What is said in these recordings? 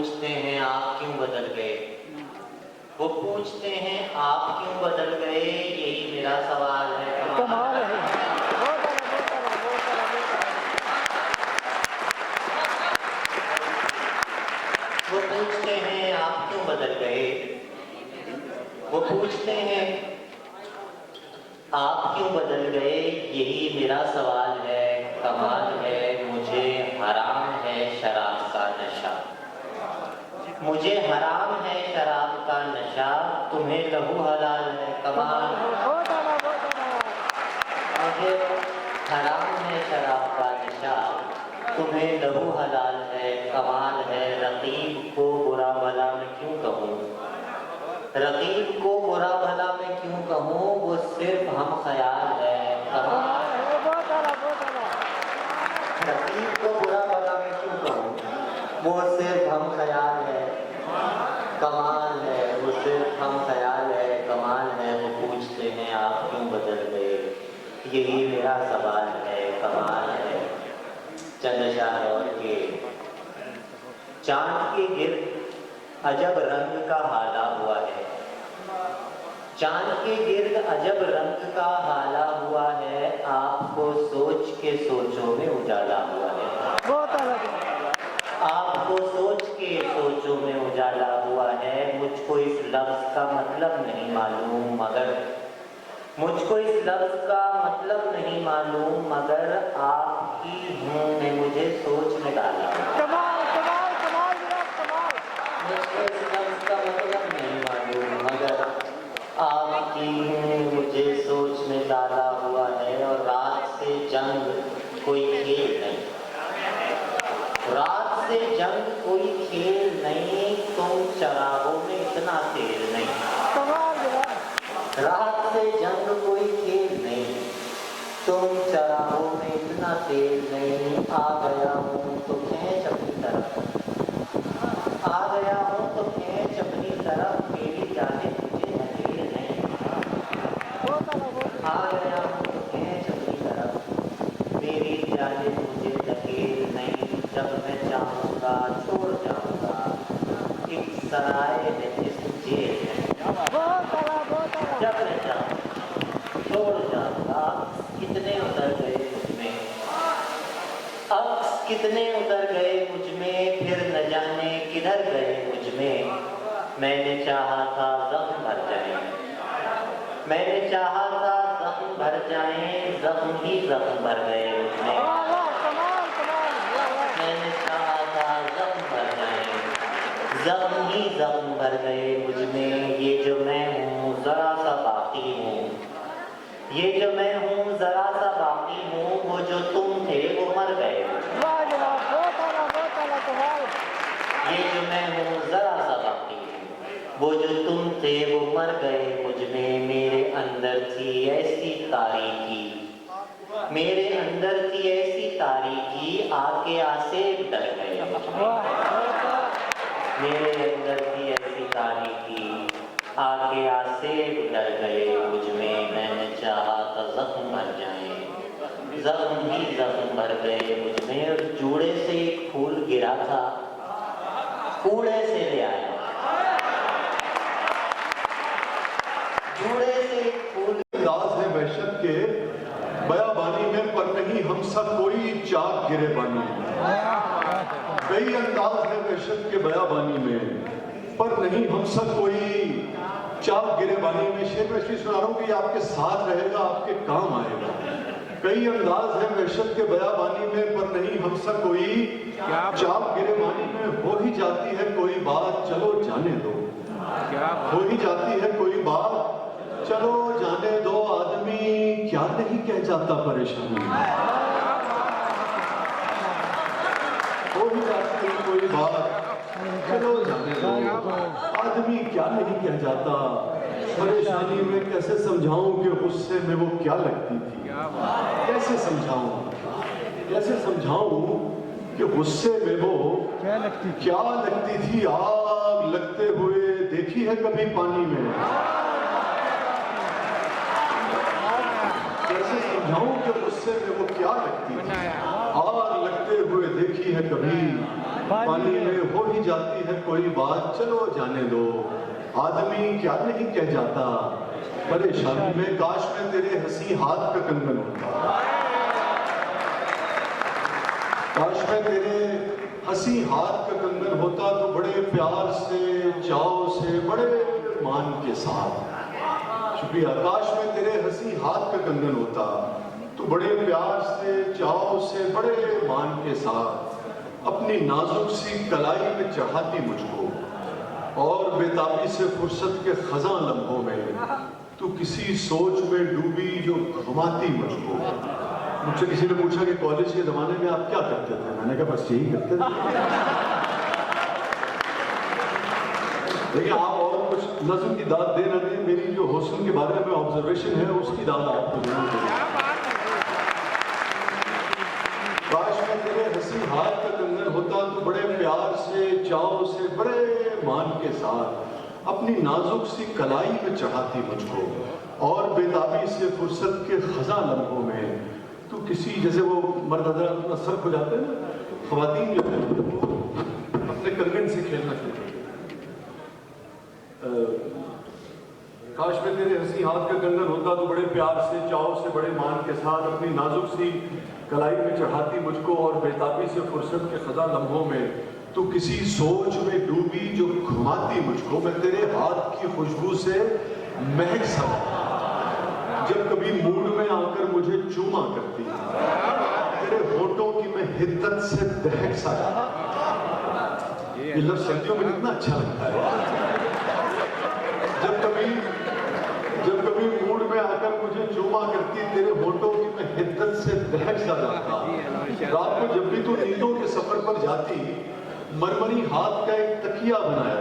पूछते हैं आप क्यों बदल गए, वो पूछते हैं आप क्यों बदल गए, यही मेरा सवाल है। कमाल है। वो पूछते हैं आप क्यों बदल गए, वो पूछते हैं आप क्यों बदल गए, यही मेरा सवाल है। कमाल है, मुझे हराम है शराब का नशा, मुझे हराम है शराब का नशा, तुम्हें लहू हलाल है। कमाल, मुझे हराम है शराब का नशा, तुम्हें लहू हलाल है। कमाल है, रकीब को बुरा भला मैं क्यों कहूँ, रकीब को बुरा भला मैं क्यों कहूँ, वो सिर्फ हम ख्याल है। कमाल, रकीब को बुरा भला मैं क्यों कहूँ, वो सिर्फ हम ख्याल है। कमाल है, वो सिर्फ हम ख्याल है। कमाल है, वो पूछते हैं आप क्यों बदल गए, यही मेरा सवाल है। कमाल है, चंद्रशाह और के चांद के गिर्द अजब रंग का हाला हुआ है, चांद के गिर्द अजब रंग का हाला हुआ है, आपको सोच के सोचों में उजाला हुआ है। आपको सोच के सोचों में उजाला हुआ है। मुझको इस लफ्ज का मतलब नहीं मालूम मगर, मुझको इस लफ्ज का मतलब नहीं मालूम मगर आपकी हूँ ने मुझे सोच में डाला। मुझको इस लफ्ज का मतलब नहीं मालूम मगर आपकी हूँ मुझे सोच में डाला हुआ है। और रात से जंग कोई खेल नहीं, रात से जंग कोई खेल नहीं, तुम चरागों में इतना तेल नहीं। रात से जंग कोई खेल नहीं, तुम चरागों में इतना तेल नहीं। आ गया हूँ तो खींच अपनी तरफ, आ गया हूँ तो खींच अपनी तरफ, मेरी जाने तुझे नकेल नहीं। आ गया हूँ तो खींच अपनी तरफ, मेरी जाने तुझे नकेल नहीं। जब मैं चाहूँगा छोड़ जाऊँगा, एक सराय है जिस जेल है। जब मैं चाहूँ छोड़ जाऊँगा, कितने उतर गए मुझमें, अक्स कितने उतर गए मुझमें, फिर न जाने किधर गए मुझमें। मैंने चाहा था जख्म भर जाए, मैंने चाहा था जख्म भर जाए, जख्म ही जख्म भर गए मुझमें। मैंने चाहा था जख्म भर जाए, जख्म ही जख्म भर गए मुझमें। ये जो मैं हूँ जरा सा बाकी हूँ, ये जो मैं हूँ जरा सा बाकी हूँ, वो जो तुम थे वो मर गए। ये जो मैं हूँ जरा सा बाकी हूँ, वो जो तुम थे वो मर गए मुझमें। मेरे अंदर थी ऐसी तारीकी, मेरे अंदर थी ऐसी तारीकी, आके आसे डर गए। मेरे अंदर थी ऐसी तारीकी, आके आसे डर गए मुझमें। मैंने चाहा था जख्म भर जाए, जख्म ही जख्म भर गए मुझमें। और जूड़े से एक फूल गिरा था, कूड़े से ले आया, जूड़े से एक फूल। अंदाज है वहशत के बयाबानी में, पर नहीं हम सब कोई चाक गिरे बानी में। कई अंदाज है वहशत के बयाबानी में, पर नहीं हम सब कोई चाक गिरे बानी में। शेर में इसलिए सुना रहा हूँ कि आपके साथ रहेगा, आपके काम आएगा। कई अंदाज है वहशत के बयाबानी में, पर नहीं हम सब कोई चाक गिरे बानी में। हो ही जाती है कोई बात, चलो जाने दो, हो ही जाती है कोई बात, चलो जाने दो। आदमी क्या नहीं कह जाता परेशानी में, हो ही जाती है कोई बात, चलो जाने दो। आदमी क्या नहीं कह जाता परेशानी में। कैसे समझाऊं कि गुस्से में वो क्या लगती थी, कैसे समझाऊं, कैसे समझाऊं कि गुस्से में वो क्या लगती थी। आग लगते हुए देखी है कभी पानी में, कैसे समझाऊं कि गुस्से में वो क्या लगती थी। आग लगते हुए देखी है कभी पानी में हो ही जाती है कोई बात, चलो जाने दो, आदमी क्या नहीं कह जाता, परेशानी में काश में तेरे हंसी हाथ का कंगन होता, काश में तेरे हंसी हाथ का कंगन होता तो बड़े प्यार से, चाव से, बड़े मान के साथ, शुक्रिया, काश में तेरे हंसी हाथ का कंगन होता तो बड़े प्यार से, चाव से, बड़े मान के साथ अपनी नाजुक सी कलाई पे चढ़ाती मुझको और बेताबी से फुर्सत के खज़ां लम्हों में तू किसी सोच में डूबी जो घुमाती मुझको। मुझसे किसी ने पूछा कि कॉलेज के ज़माने में आप क्या करते थे, मैंने कहा बस यही करते थे। देखिए आप और कुछ नज़्म की दाद दे रहे हैं, मेरी जो हुस्न के बारे में ऑब्जर्वेशन है उसकी दाद आपको जरूर दें। काश में तेरे हंसी हाथ का कंगन होता तो बड़े प्यार से, चाव से, बड़े मान के साथ अपनी नाजुक सी कलाई पे चढ़ाती मुझको और बेताबी से फुर्सत के खज़ां लम्हों में तू किसी, जैसे वो मर्द हज़रात अपना सर खुजाते हैं ना, ख़वातीन जो है वो अपने कंगन से खेलना शुरू करते हैं। काश में तेरे हंसी हाथ का कंगन होता तो बड़े प्यार से, चाव से, बड़े मान के साथ अपनी नाजुक सी कलाई में चढ़ाती मुझको और बेताबी से फुर्सत के खज़ां लम्हों में तू किसी सोच में डूबी जो घुमाती मुझको। मैं तेरे हाथ की खुशबू से महक सा, जब कभी मूड में आकर मुझे चूमा करती, तेरे होठों की मैं हिद्दत से दहक सा, ये लफ्ज़ सर्दियों में कितना अच्छा लगता है। जब कभी मूड में आकर मुझे चूमा करती, तेरे होठों की मैं हिद्दत से दहक सा जाता। रात को जब भी तू नींदों के सफर पर जाती, मरमरी हाथ का एक तकिया बनाया।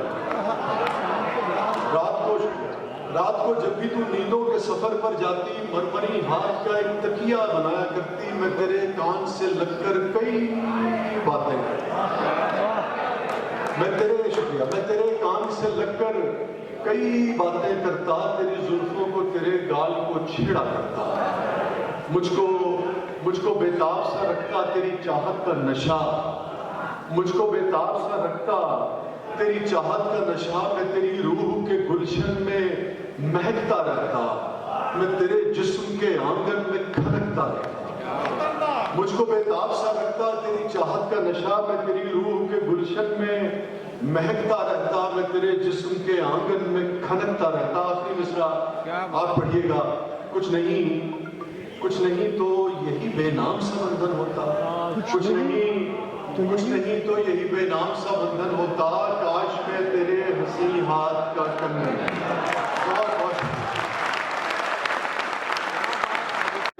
रात को जब भी तू नींदों के सफर पर जाती, मरमरी हाथ का एक तकिया बनाया करती। मैं तेरे कान से लगकर कई बातें मैं तेरे कान से लगकर कई बातें करता, तेरी जुल्फों को, तेरे गाल को छेड़ा करता। मुझको बेताब सा रखता तेरी चाहत का नशा, मुझको बेताब सा रखता तेरी चाहत का नशा। मैं तेरी रूह के गुलशन में महकता रहता, मैं तेरे जिस्म के आंगन में खनकता रहता। मुझको बेताब सा रखता तेरी चाहत का नशा, मैं तेरी रूह के गुलशन में महकता रहता, मैं तेरे जिस्म के आंगन में खनकता रहता। आखिरी मिसरा आप पढ़िएगा। कुछ नहीं तो यही बेनाम सा बंधन होता, कुछ नहीं तो यही बेनाम सा बंधन होता। काश में तेरे हंसी हाथ का कंगन।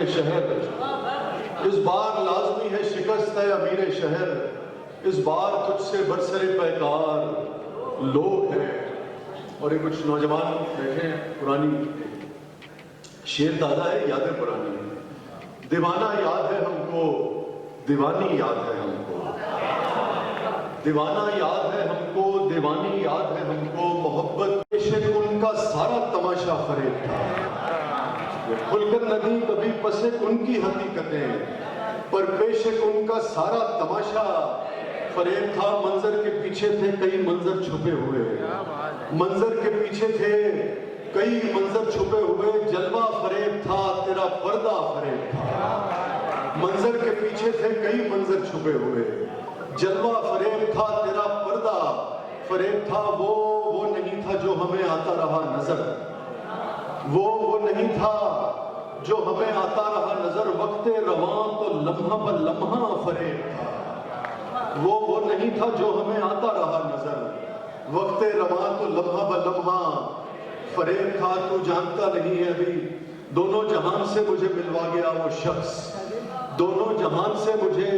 शहर इस बार लाजमी है शिकस्त है अमीर शहर, इस बार तुझसे बरसरे पैकार लोग हैं। और ये कुछ नौजवान बैठे हैं, पुरानी शेर ताज़ा है, यादें पुरानी है। दीवाना याद है हमको, दीवानी याद है हमको, दीवाना याद है हमको, दीवानी याद है हमको। मोहब्बत पेशे उनका सारा तमाशा फरेब था, खुलकर नदी कभी पसे उनकी हकीकतें, पर पेशे उनका सारा तमाशा फरेब था। मंजर के पीछे थे कई मंजर छुपे हुए, मंजर के पीछे थे कई मंजर छुपे हुए। जलवा फरेब था तेरा पर्दा फरेब था, मंजर के पीछे थे कई मंजर छुपे हुए। जलवा फरेब था तेरा पर्दा फरेब था। वो नहीं था जो हमें आता रहा नजर, वो नहीं था जो हमें आता रहा नजर। वक्ते रवां तो लम्हा ब लम्हा फरेब था, वो नहीं था जो हमें आता रहा नजर। वक्ते रवां तो लम्हा ब लम्हा फरेब था। तू जानता नहीं है अभी, दोनों जहान से मुझे मिलवा गया वो शख्स, दोनों जहान से मुझे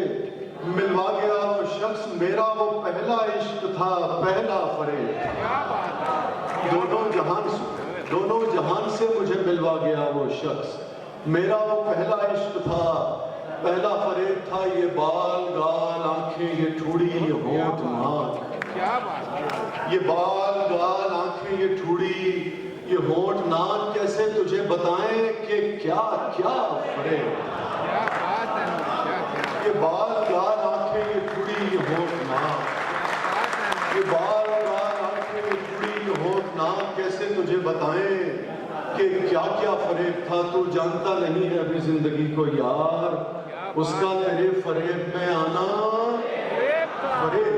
मिलवा गया वो शख्स। मेरा वो पहला इश्क था, पहला फरेब था। दोनों जहान से मुझे मिलवा गया वो शख्स, मेरा वो पहला इश्क था, पहला फरेब था। ये बाल गाल आंखें, ये ठूड़ी, ये होंठ नाक, ये बाल गाल आंखें, ये ठूड़ी, ये होंठ नाक कैसे तुझे बताएं कि क्या क्या फरेब। ये बाल गाल आंखें, ये ठूड़ी, ये होंठ नाक, ना कैसे तुझे बताएं कि क्या क्या फरेब था, तू जानता नहीं है अभी जिंदगी को यार, उसका तेरे फरेब में आना फरेब।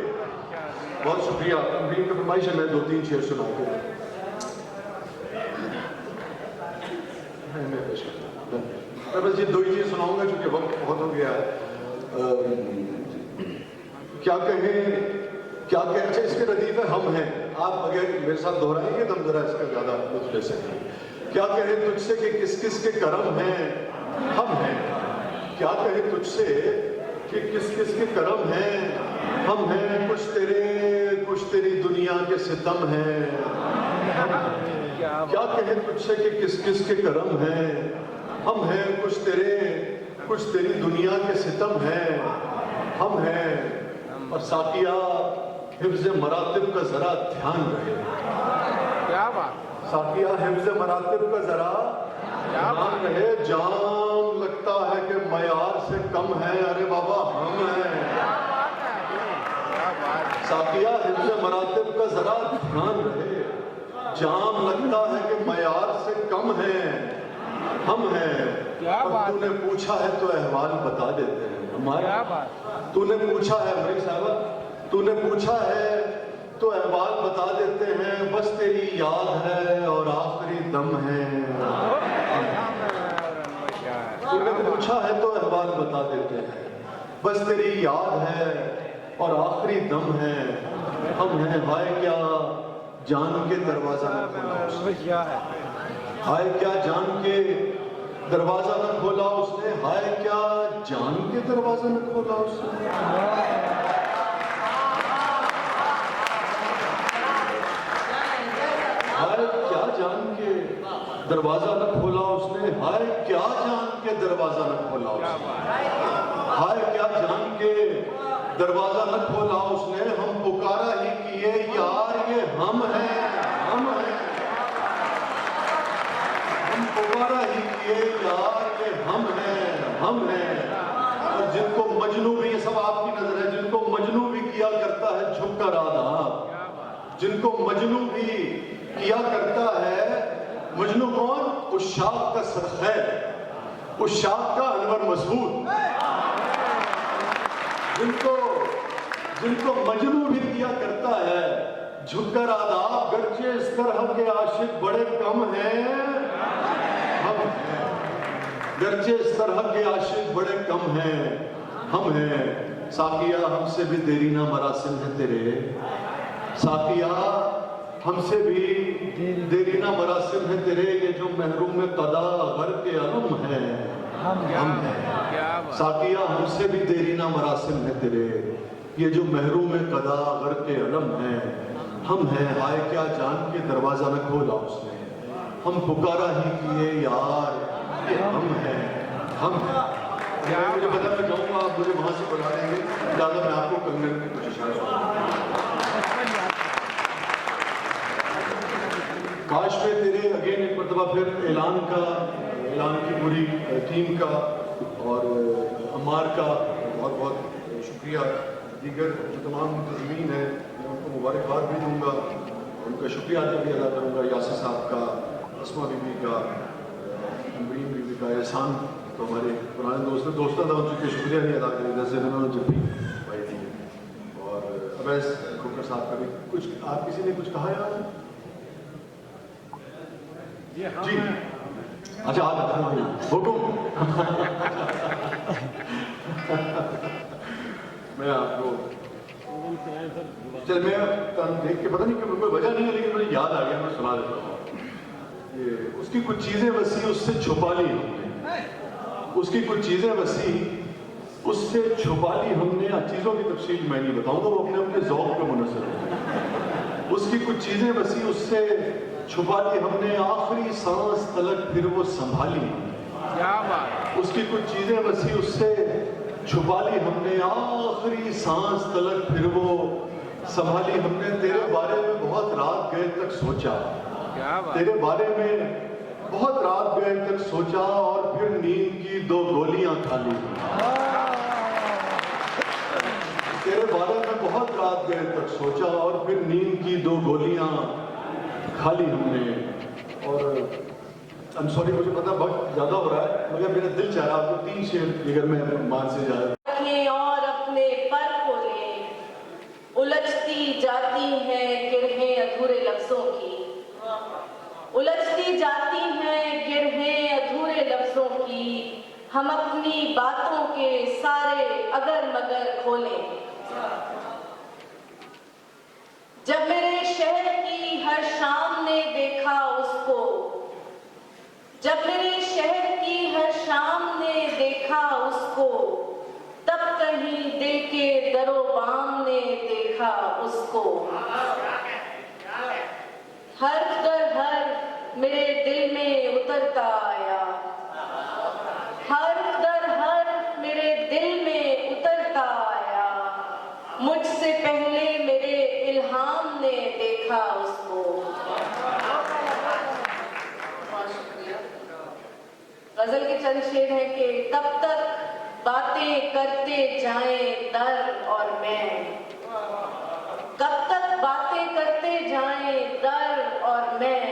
बहुत शुक्रिया। तमरीन की फरमाइश है, मैं 2-3 शेर सुना के मैं बस ये 2 ही चीज सुनाऊंगा क्योंकि वक्त बहुत हो गया है। क्या कहें अच्छा इसके रदीफ हम हैं, आप अगर मेरे साथ दोहराएंगे तो हम जरा इसका ज्यादा लुत्फ ले सकेंगे। क्या कहें तुझसे कि किस किस के करम हैं हम हैं, क्या कहें तुझसे कि किस किस के करम हैं हम हैं, कुछ तेरी दुनिया के सितम हैं। क्या कहें तुझसे कि किस किस के करम हैं हम हैं, कुछ तेरी दुनिया के सितम हैं हम हैं। और साकिया हिफ्ज़ मरातिब का जरा ध्यान रहे, क्या बात, साकिया हिफ्ज़ मरातिब का जरा ध्यान रहे। जाम लगता है कि मयार से कम है, अरे बाबा हम हैं। साकिया हिफ्ज़ मरातिब का जरा ध्यान रहे, जाम लगता है कि मयार से कम है हम हैं। और तूने पूछा है तो अहवाल बता देते हैं हमारा। तूने पूछा है मेरी साहब, तूने पूछा है तो अहवाल बता देते हैं, बस तेरी याद है और आखिरी दम है। तूने पूछा है तो अहवाल बता देते हैं, बस तेरी याद है और आखिरी दम है हम हैं। हाय क्या जान के दरवाजा न खोला, हाय क्या जान के दरवाजा न खोला उसने, हाय क्या जान के दरवाजा न खोला उसने। हाय क्या जान के दरवाजा न खोला उसने, हाय क्या जान के दरवाजा न खोला उसने, हाय क्या जान के दरवाजा न खोला उसने। हम पुकारा ही किए यार ये हम हैं, हम हैं। हम पुकारा ही किए यार ये हम हैं, हम हैं। और जिनको मजनू भी, ये सब आपकी नजर है, जिनको मजनू भी किया करता है झुककर आदाब, जिनको मजनू भी किया करता है। मजनू कौन? उस शाख का सरखैर, उस शाख का अनवर मजबूत, जिनको मजनू भी किया करता है झुककर आदाब। गर्चे इस तरह के आशिक बड़े कम हैं हम हैं, गर्चे इस तरह के आशिक बड़े कम हैं हम हैं। साकिया हमसे भी देरी ना मरासिम है तेरे, साकिया हमसे भी देरी ना मरासिम है तेरे। ये जो महरूम कदा घर के अलम है हम हैं। साकिया हमसे भी देरी ना मरासिम है तेरे, ये जो महरूम कदा घर के अलम है हम हैं। हाय क्या जान के दरवाजा न खोला उसने, हम पुकारा ही किए यार ये हम हैं, हम हैं। मुझे पता मैं जाऊंगा, आप मुझे वहां से बुला लेंगे, ज्यादा मैं आपको कंगन की कोशिश करूंगा। काश में तेरे अगेन एक मरतबा फिर ऐलान की पूरी टीम का और अम्मार का बहुत बहुत शुक्रिया। दीगर जो तमाम मुंतज़मीन हैं मैं उनको मुबारकबाद भी दूंगा, उनका शुक्रिया भी अदा करूँगा। यासिर साहब का, अस्मा बीबी का, अमरीन बीबी का, एहसान तो हमारे पुराने दोस्तों था, उनके शुक्रिया नहीं अदा करें जैसे मैंने जब भी भाई थी। और अवैस खोकर साहब का भी कुछ, आप किसी ने कुछ कहा यार जी? अच्छा आप हुकुम मैं आपको चल मैं देख के पता नहीं क्यों कोई वजह नहीं है, लेकिन मुझे याद आ गया, मैं सुना देता हूँ। ये उसकी कुछ चीजें वसी उससे छुपा ली हमने, उसकी कुछ चीजें वसी उससे छुपा ली हमने। चीजों की तफसील मैं नहीं बताऊंगा, वो अपने अपने ज़ौक़ पे मुनहसर है। उसकी कुछ चीजें वसी उससे छुपा ली हमने, आखिरी सांस तलक फिर वो संभाली। क्या बात। उसकी कुछ चीजें वसी उससे छुपा ली हमने, आखिरी सांस तलक फिर वो संभाली हमने। तेरे बारे में बहुत रात गए तक सोचा, क्या बात। तेरे बारे में बहुत रात गए तक सोचा और फिर नींद की 2 गोलियां खा ली। तेरे बारे में बहुत रात गए तक सोचा और फिर नींद की 2 गोलियां खा ली हमने। और आई एम सॉरी, मुझे पता वक्त ज़्यादा हो रहा है, मगर मेरा दिल चाह रहा है आपको 3 शेर अगर मैं मान से जा और अपने पर खोलें, उलझती जाती हैं गिरहें अधूरे लफ्जों की, उलझती जाती हैं गिरहें अधूरे लफ्जों की, हम अपनी बातों के सारे अगर मगर खोलें। जब मेरे शहर की हर शाम ने देखा उसको, जब मेरे शहर की हर शाम ने देखा उसको, तब कहीं दिल के दरो बाम ने देखा उसको। हर दर हर मेरे दिल में उतरता आया, हर दर हर मेरे दिल में उतरता आया, मुझसे पहले मेरे इल्हाम ने देखा उसको। गजल के चंद शेर हैं कि कब तक बातें करते जाएं दर और मैं, कब तक बातें करते जाएं दर और मैं,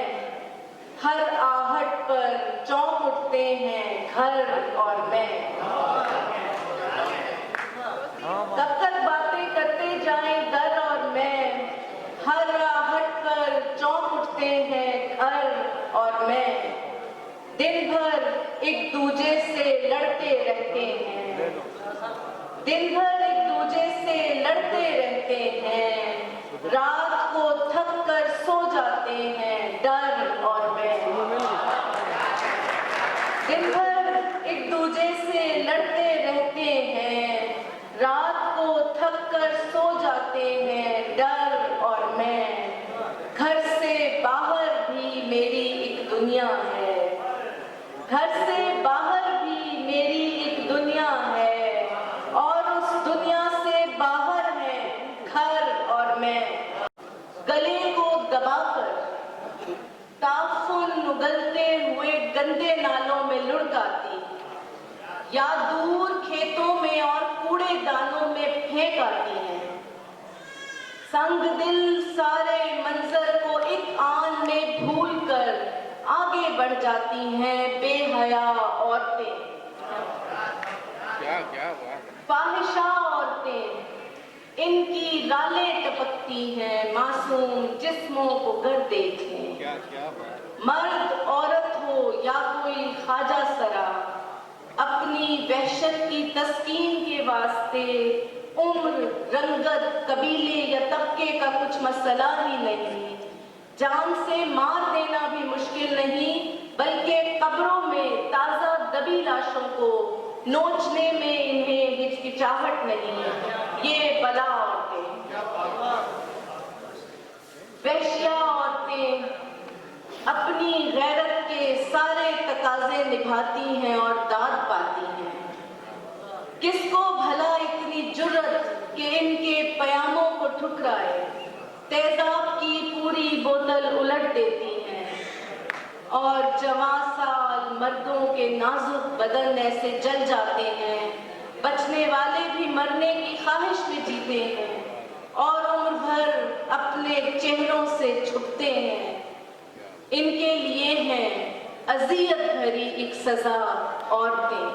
हर आहट पर चौंक उठते हैं घर और मैं। कब तक बातें करते जाएं दर और मैं, हर आहट पर चौंक उठते हैं घर और मैं। दिन भर एक दूजे से लड़ते रहते हैं, दिन भर एक दूजे से लड़ते रहते हैं, रात को थक कर सो जाते हैं डर और मैं। दिन भर एक दूजे से लड़ते रहते हैं, रात को थक कर सो जाते हैं डर और मैं। घर से बाहर भी मेरी एक दुनिया है, घर से बाहर भी मेरी एक दुनिया है, और उस दुनिया से बाहर है घर और मैं। गले को दबाकर ताफुन उगलते हुए गंदे नालों में लुढ़काती, या दूर खेतों में और कूड़ेदानों में फेंक आती है। संग दिल सारे मंजर को एक आन में भूल कर आगे बढ़ जाती हैं बेहया औरतें, क्या फाहिशा औरतें, इनकी रालें टपकती हैं मासूम जिस्मों को गर देखें। क्या मर्द औरत हो या कोई ख्वाजा सरा, अपनी वहशत की तस्कीन के वास्ते उम्र, रंगत, कबीले या तबके का कुछ मसला ही नहीं। जान से मार देना भी मुश्किल नहीं, बल्कि कब्रों में ताजा दबी लाशों को नोचने में इन्हें हिचकिचाहट नहीं। ये बला औरतें, वहशिया औरतें अपनी गैरत के सारे तकाजे निभाती हैं और दाद पाती हैं। किसको भला इतनी जुर्रत कि इनके पयामों को ठुकराए, तेजाब की पूरी बोतल उलट देती हैं, और जवां साल मर्दों के नाजुक बदन ऐसे जल जाते हैं, बचने वाले भी मरने की ख्वाहिश में जीते हैं और उम्र भर अपने चेहरों से छुपते हैं। इनके लिए है अजियत भरी एक सजा औरतें।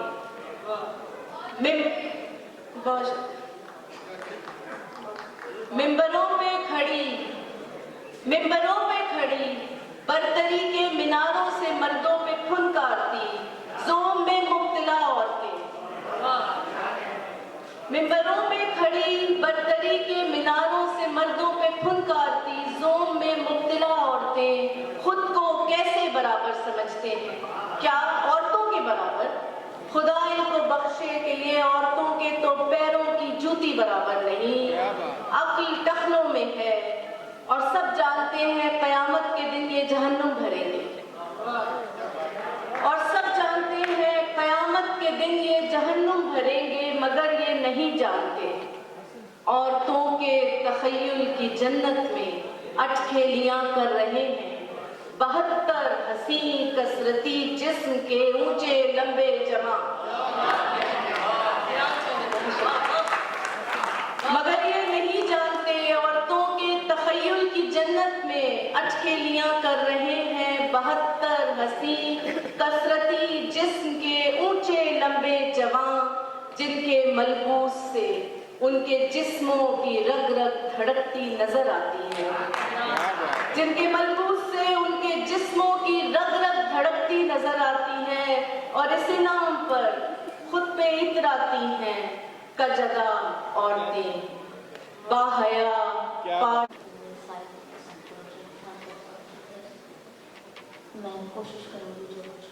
मिंबरों पे खड़ी बरतरी के मीनारों से मर्दों पे फुनकारती जोम में मुब्तला औरतें। मिंबरों पे खड़ी बरतरी के मीनारों से मर्दों पे फुनकारती जोम में मुब्तला औरतें खुद को कैसे बराबर समझते हैं? क्या औरतों के बराबर? खुदा इनको बख्शे के लिए औरतों के तो पैरों की जूती बराबर नहीं। अक्ल टखनों में है और सब जानते हैं कयामत के दिन ये जहन्नुम भरेंगे, और सब जानते हैं कयामत के दिन ये जहन्नुम भरेंगे, मगर ये नहीं जानते औरतों के तखय्युल की जन्नत में अटखेलियां कर रहे हैं 72 हसीन कसरती जिस्म के ऊंचे लंबे जमा। मगर ये नहीं जानते औरतों के तखय्युल की जन्नत में अटखेलियां कर रहे हैं 72 हसी कसरती जिस्म के ऊंचे लंबे जवान, जिनके मलबूस से उनके जिस्मों की रग रग धड़कती नजर आती है, जिनके मलबूस से उनके जिस्मों की रग रग धड़कती नजर आती है, और इस नाम पर खुद पे इतराती हैं कजदा औरतें बाहया पाठ। मैं कोशिश करूंगी जो कुछ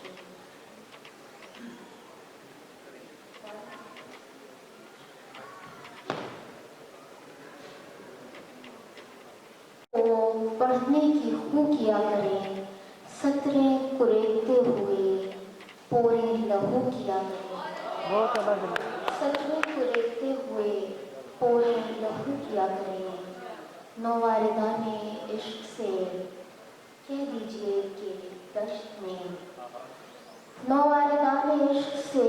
तो पढ़ने की खूँ किया करें, सतरें कुरेदते हुए पोरे लहू किया करें, सतरें कुरेदते हुए पोरे लहू किया करें। नौवारिदाने इश्क से कह दीजिए कि दश्त में, नौवारिदाने इश्क से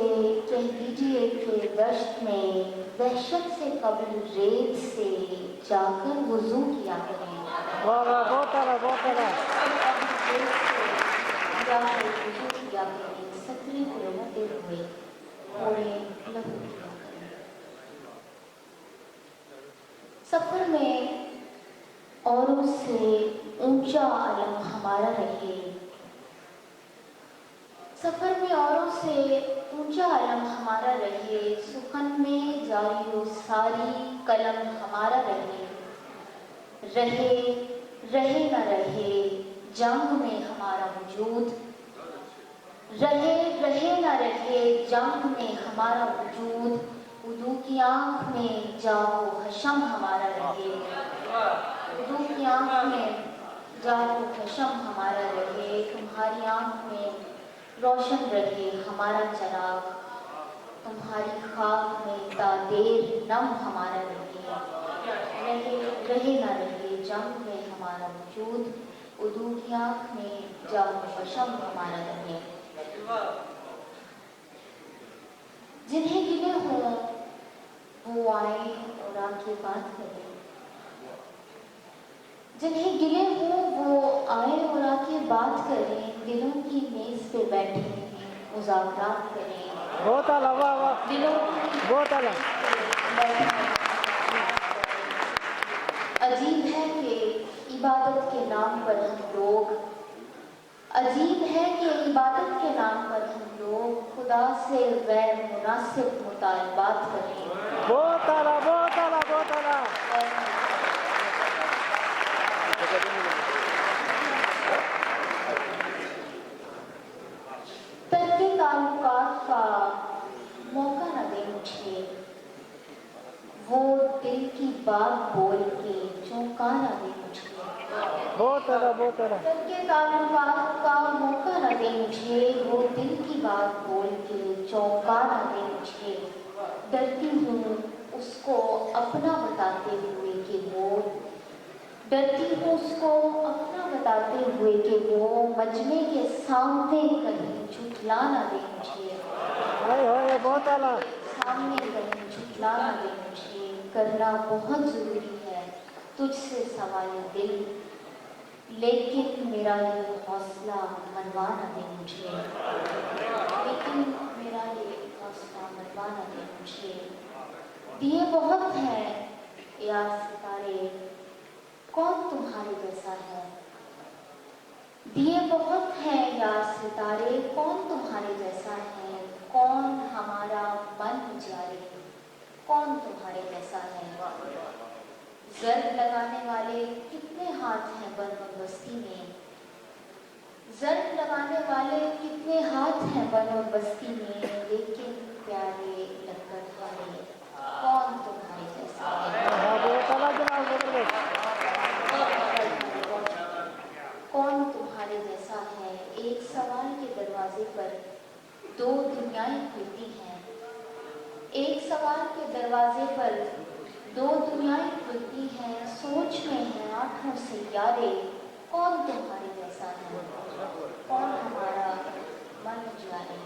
कह दीजिए कि दश्त में वहशत से कबल रेत से जाकर वुजू किया करें। जाकर वुजू किया करें, सतरी कुरेदते हुए पोरे लहू किया करें। सफर में औरों से ऊंचा अलम हमारा रहे, सफर में औरों से ऊंचा अलम हमारा रहे, सुखन में जारी सारी कलम हमारा रहे, रहे न रहे जंग में हमारा वजूद, रहे न रहे जंग में हमारा वजूद, उदू की आंख में जाओ हशम हमारा रहे, उदू की आंख में जाओ हशम हमारा रहे, तुम्हारी आंख में रोशन रहे हमारा चराग, तुम्हारी खाक में तादेर नम हमारा रहे, रहे न रहे जंग में हमारा वजूद, उदू की आंख में जाओ हशम हमारा रहे। जिन्हें गिले हों वो आए और आके बात करें, जिन्हें गिले हों वो आए और आके बात करें, दिलों की मेज पे बैठे हैं मुज़ाकरात करें, दिलों की अजीब है कि इबादत के नाम पर हम लोग, अजीब है कि इबादत के नाम पर हम लोग खुदा से गैर मुनासिब मुतालबात करें। तर्के ताल्लुकात का मौका न दे मुझे, वो दिल की बात बोल के चौंका न दे मुझे, तर्के ताल्लुकात का मौका न दे मुझे, वो दिल की बात बोल के चौंका न दे मुझे। डरती हूँ उसको अपना बताते हुए कि वो, डरती हूँ उसको अपना बताते हुए कि वो मजमे के सामने कहीं झुठला न दे मुझे, सामने कहीं झुठला न दे मुझे। करना बहुत ज़रूरी है तुझसे सवाल दिल, लेकिन मेरा ये हौसला मनवा न दे मुझे, लेकिन मेरा ये हौसला मनवा न दे मुझे। दिए बहुत हैं यार सितारे, कौन तुम्हारे जैसा है, दिए बहुत हैं यार सितारे, कौन तुम्हारे जैसा है, कौन हमारा मन उजारे, कौन तुम्हारे जैसा है। जर्द लगाने वाले कितने हाथ हैं बस्ती में, जर्द लगाने वाले कितने हाथ हैं बस्ती में, लेकिन प्यारे लक्कड़ वाले कौन तुम्हारे जैसा है, कौन तुम्हारे जैसा है। एक सवाल के दरवाजे पर दो दुनियाएं खुलती हैं, एक सवाल के दरवाजे पर दो दुनियाएं खुलती हैं, सोच में है आँखों से यारे, कौन तुम्हारे जैसा है, कौन हमारा मन उजारे,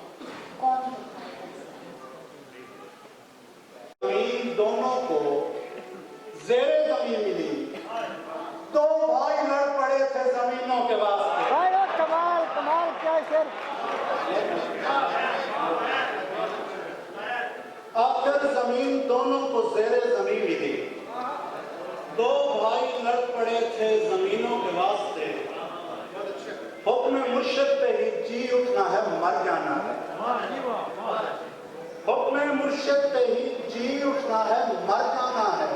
कौन तुम्हारे जैसा है। जमीन दोनों को जेरे जमीन मिली तो आखिर जमीन दोनों को जेरे जमीन मिली। दो भाई लड़ पड़े थे जमीनों के वास्ते। हुक्म मुर्शिद पे ही जी उठना है, मर जाना है। हुक्म मुर्शिद पे ही जी उठना है, मर जाना है।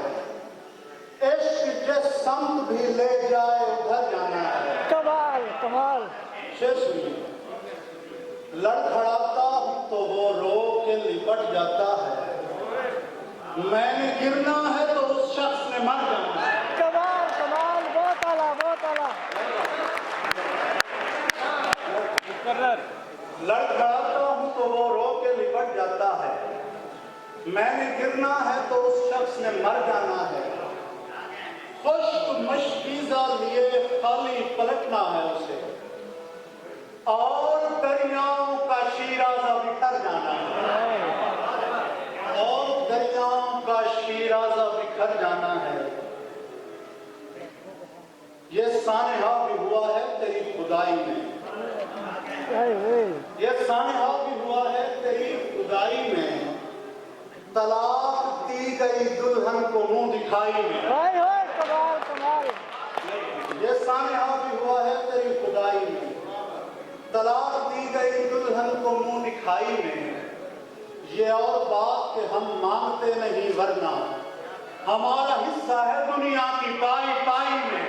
इश्क जिस संत भी ले जाए उधर जाना है। कमाल कमाल। लड़खड़ाता हूं तो वो रो के लिपट जाता है। मैंने गिरना है तो उस शख्स ने मर जाना है। कमाल कमाल, बहुत आला बहुत आला। लड़खड़ाता हूं तो वो रो के लिपट जाता है। मैंने गिरना है तो उस शख्स ने मर जाना है। खुश्क मशकीज़ा लिए खाली पलटना है उसे, और दरियाओं का शीराज़ा बिखर जाना है। और दरियाओं का शीराज़ा बिखर जाना है। ये सानेहा भी हुआ है तेरी खुदाई में। ये सानेहा भी हुआ है तेरी खुदाई में। तलाक दी गई दुल्हन को मुंह दिखाई में। कमाल कमाल। ये सानेहा भी हुआ है तेरी खुदाई में। तलाक दी गई दुल्हन को मुंह दिखाई में। ये और बात कि हम मांगते नहीं वरना हमारा हिस्सा है दुनिया की पाई पाई में।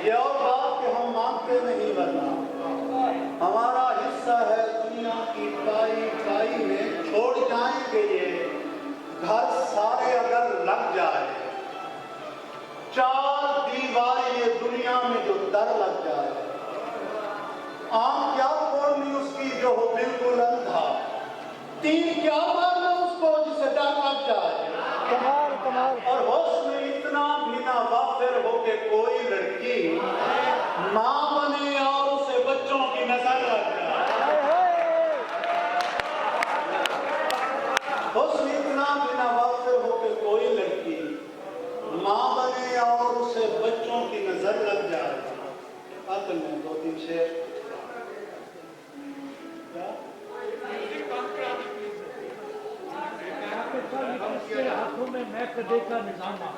ये और बात कि हम मांगते नहीं वरना हमारा हिस्सा है दुनिया की पाई पाई में। छोड़ जाएंगे ये घर सारे अगर लग जाए, चार दीवार ये दुनिया में जो डर लग जाए। आंख क्या फोड़नी उसकी जो हो बिल्कुल अंधा, तीर क्या मारना उसको जिसे डर लग जाए। कमाल कमाल। और हुस्न इतना भी ना वाफिर हो के कोई लड़की मां बने और उसे बच्चों की नजर लग जाए। हुस्न इतना भी ना वाफिर हो के कोई लड़की मां बने और उसे बच्चों की नजर लग जाए। अकल में दो तीन शेर हाथों में मैं देखा निजामा।